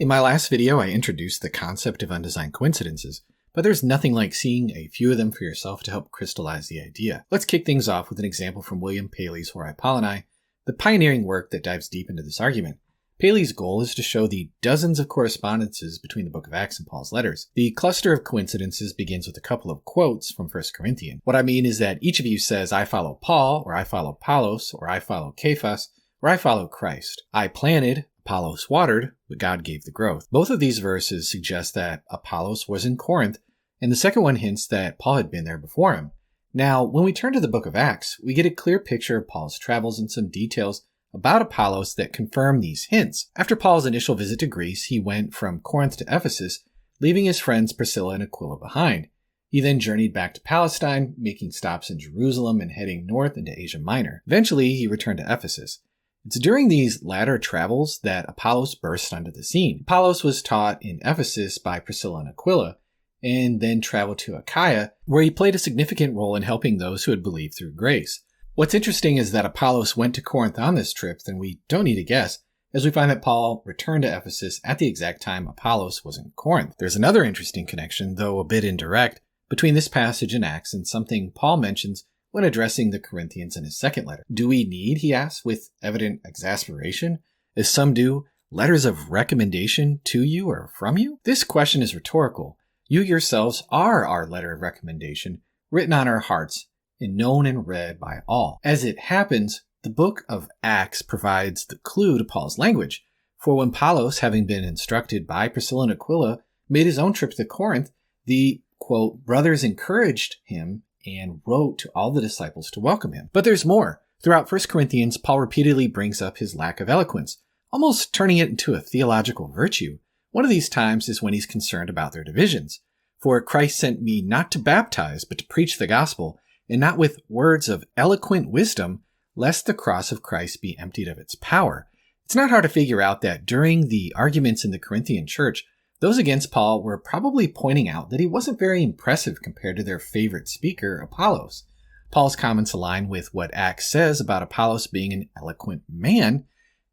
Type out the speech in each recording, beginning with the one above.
In my last video, I introduced the concept of undesigned coincidences, but there's nothing like seeing a few of them for yourself to help crystallize the idea. Let's kick things off with an example from William Paley's Horae Paulinae, the pioneering work that dives deep into this argument. Paley's goal is to show the dozens of correspondences between the book of Acts and Paul's letters. The cluster of coincidences begins with a couple of quotes from 1 Corinthians. What I mean is that each of you says, I follow Paul, or I follow Apollos, or I follow Cephas, or I follow Christ. I planted, Apollos watered, but God gave the growth. Both of these verses suggest that Apollos was in Corinth, and the second one hints that Paul had been there before him. Now, when we turn to the book of Acts, we get a clear picture of Paul's travels and some details about Apollos that confirm these hints. After Paul's initial visit to Greece, he went from Corinth to Ephesus, leaving his friends Priscilla and Aquila behind. He then journeyed back to Palestine, making stops in Jerusalem and heading north into Asia Minor. Eventually, he returned to Ephesus. It's during these latter travels that Apollos burst onto the scene. Apollos was taught in Ephesus by Priscilla and Aquila, and then traveled to Achaia, where he played a significant role in helping those who had believed through grace. What's interesting is that Apollos went to Corinth on this trip, then we don't need to guess, as we find that Paul returned to Ephesus at the exact time Apollos was in Corinth. There's another interesting connection, though a bit indirect, between this passage in Acts and something Paul mentions when addressing the Corinthians in his second letter. Do we need, he asks with evident exasperation, as some do, letters of recommendation to you or from you? This question is rhetorical. You yourselves are our letter of recommendation, written on our hearts, and known and read by all. As it happens, the book of Acts provides the clue to Paul's language. For when Apollos, having been instructed by Priscilla and Aquila, made his own trip to Corinth, the, quote, brothers encouraged him and wrote to all the disciples to welcome him. But there's more. Throughout 1 Corinthians, Paul repeatedly brings up his lack of eloquence, almost turning it into a theological virtue. One of these times is when he's concerned about their divisions. For Christ sent me not to baptize, but to preach the gospel, and not with words of eloquent wisdom, lest the cross of Christ be emptied of its power. It's not hard to figure out that during the arguments in the Corinthian church, those against Paul were probably pointing out that he wasn't very impressive compared to their favorite speaker, Apollos. Paul's comments align with what Acts says about Apollos being an eloquent man,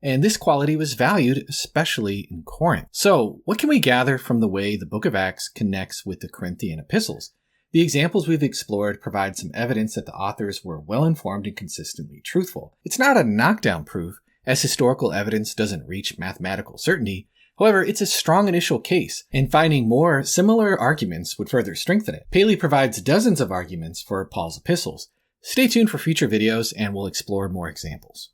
and this quality was valued, especially in Corinth. So, what can we gather from the way the book of Acts connects with the Corinthian epistles? The examples we've explored provide some evidence that the authors were well-informed and consistently truthful. It's not a knockdown proof, as historical evidence doesn't reach mathematical certainty. However, it's a strong initial case, and finding more similar arguments would further strengthen it. Paley provides dozens of arguments for Paul's epistles. Stay tuned for future videos, and we'll explore more examples.